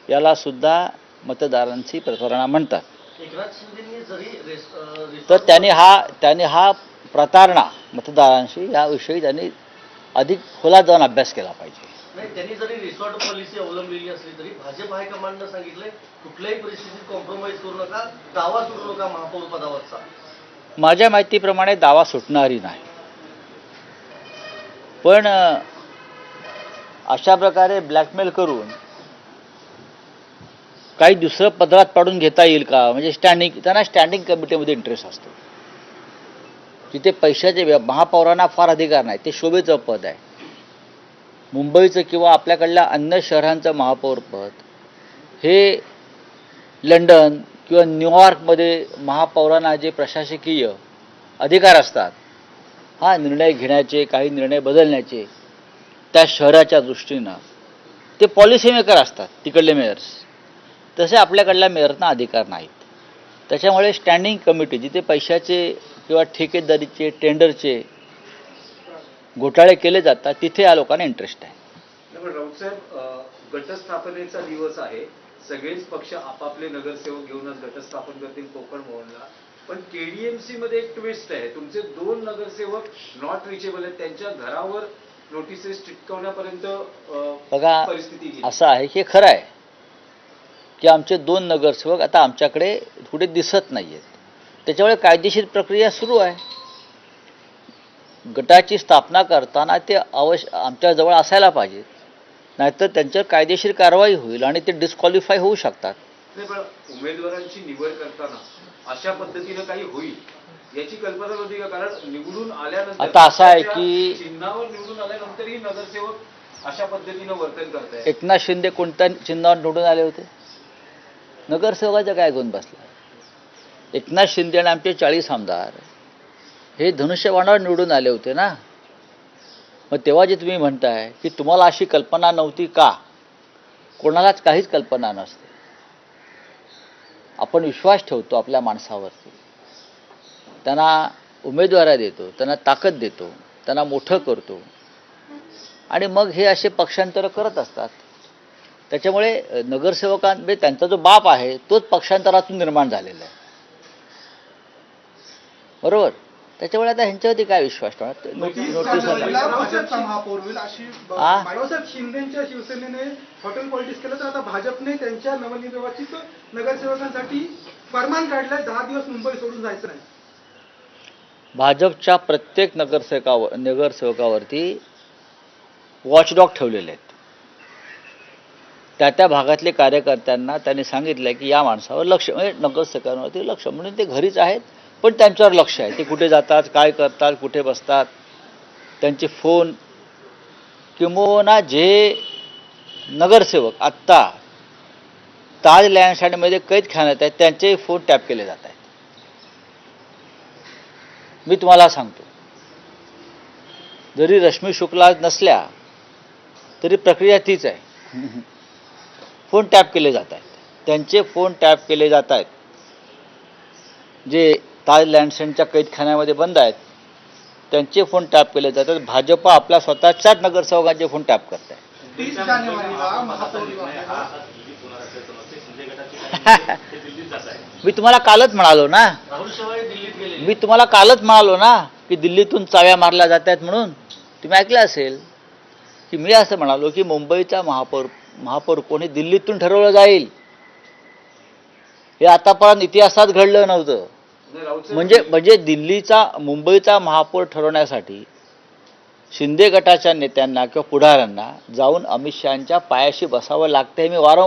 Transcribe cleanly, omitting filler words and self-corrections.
याला सुद्धा मतदारांची प्रतारणा म्हणतात. एकनाथ शिंदेंनी जरी तर त्यांनी हा प्रतारणा मतदारांशी याविषयी त्यांनी अधिक खोलात जाऊन अभ्यास केला पाहिजे. नाही, त्यांनी जरी रिसॉर्ट पॉलिसी अवलंबलेली असली तरी भाजप हायकमांडनं सांगितलंय कुठल्याही परिस्थितीत कॉम्प्रोमाइज करू नका, दावा सुटू नका महापौर पदावरचा. माझ्या माहितीप्रमाणे दावा सुटणारी नाही, पण अशा प्रकारे ब्लॅकमेल करून काही दुसरं पदरात पाडून घेता येईल का? म्हणजे त्यांना स्टँडिंग कमिटीमध्ये इंटरेस्ट असतो, तिथे पैशाचे महापौरांना फार अधिकार नाही, ते शोभेचं पद आहे. मुंबईचं किंवा आपल्याकडल्या अन्य शहरांचं महापौर पद हे लंडन किंवा न्यूयॉर्कमध्ये महापौरांना जे प्रशासकीय अधिकार असतात, हा निर्णय घेण्याचे, काही निर्णय बदलण्याचे, त्या शहराच्या दृष्टीनं ते पॉलिसी मेकर असतात तिकडले मेयर्स. तसे आपल्याकडल्या मेयरना अधिकार नाहीत. त्याच्यामुळे स्टँडिंग कमिटी जिथे पैशाचे किंवा ठेकेदारीचे, टेंडरचे घोटाळे केले जातात तिथे या लोकांना इंटरेस्ट आहे. राऊत साहेब, गटस्थापनेचा दिवस आहे, सगळेच पक्ष आपापले नगरसेवक घेऊनच गटस्थापन करतील कोकण भवनला, पण केडीएमसी मध्ये एक ट्विस्ट आहे. तुमचे 2 नगरसेवक नॉट रिचेबल आहेत, त्यांच्या घरावर नोटिसेस चिटकवण्यापर्यंत बघा, परिस्थिती असं आहे की खरं आहे की आमचे 2 नगरसेवक आता आमच्याकडे कुठे दिसत नाही आहेत. त्याच्यामुळे कायदेशीर प्रक्रिया सुरू आहे. गटाची स्थापना करताना ते आमच्याजवळ असायला पाहिजे, नाहीतर त्यांच्यावर कायदेशीर कारवाई होईल आणि ते डिस्क्वालिफाय होऊ शकतात. नाही, पण उमेदवारांची निवड करताना अशा पद्धतीनं काही होईल याची कल्पना होती का? कारण निवडून आल्यानंतर आता असं आहे की चिन्हावर निवडून आल्यानंतरही नगरसेवक अशा पद्धतीनं वर्तन करतायत. एकनाथ शिंदे कोणत्या चिन्हावर निवडून आले होते? नगरसेवकाचं काय घेऊन बसला? एकनाथ शिंदे आणि आमचे 40 आमदार हे धनुष्यबाणावर निवडून आले होते ना. मग तेव्हा जे तुम्ही म्हणताय की तुम्हाला अशी कल्पना नव्हती का? कोणालाच काहीच कल्पना नसते. आपण विश्वास ठेवतो आपल्या माणसावरती, त्यांना उमेदवारी देतो, त्यांना ताकद देतो, त्यांना मोठं करतो आणि मग हे असे पक्षांतर करत असतात. त्याच्यामुळे नगरसेवकांमध्ये त्यांचा जो बाप आहे तोच पक्षांतरातून निर्माण झालेला आहे, बरोबर? त्याच्यामुळे आता ह्यांच्यावरती काय विश्वास ठेवणार? शिंदेच्या शिवसेनेने हॉटेल पॉलिटिक्स केलं, तर आता भाजपने त्यांच्या नवनिर्वाचित नगरसेवकांसाठी फरमान काढलंय, 10 दिवस मुंबई सोडून जायचं नाही. भाजपच्या प्रत्येक नगरसेवकावरती वॉचडॉग ठेवलेले आहेत. त्या भागातले कार्यकर्त्यांना त्यांनी सांगितलं की या माणसावर लक्ष, म्हणजे नगरसेवकांवरती लक्ष, म्हणून ते घरीच आहेत पण त्यांच्यावर लक्ष आहे. ते कुठे जातात, काय करतात, कुठे बसतात, त्यांचे फोन, किंबहुना जे नगरसेवक आत्ता ताज लँडस्टँडमध्ये कैदखान्यात आहेत त्यांचेही फोन टॅप केले जात आहेत. मी तुम्हाला सांगतो, जरी रश्मी शुक्ला नसल्या तरी प्रक्रिया तीच आहे. फोन टॅप केले जात आहेत, त्यांचे फोन टॅप केले जात आहेत. जे ताज लँडस्टँडच्या कैदखान्यामध्ये बंद आहेत त्यांचे फोन टॅप केले जातात. भाजप आपल्या स्वतःच्याच नगरसेवकांचे फोन टॅप करत आहे. मी तुम्हाला कालच म्हणालो ना, की दिल्लीतून चाव्या मारल्या जात आहेत म्हणून. तुम्ही ऐकलं असेल की मी असं म्हणालो की मुंबईचा महापौर कोणी दिल्लीतून ठरवलं जाईल, हे आतापर्यंत इतिहासात घडलं नव्हतं. म्हणजे मुंबईचा महापौर ठरवण्यासाठी शिंदे गटाच्या नेत्यांना किंवा पुढाऱ्यांना जाऊन अमित शहांच्या पायाशी बसावं लागतं. हे मी वारंवार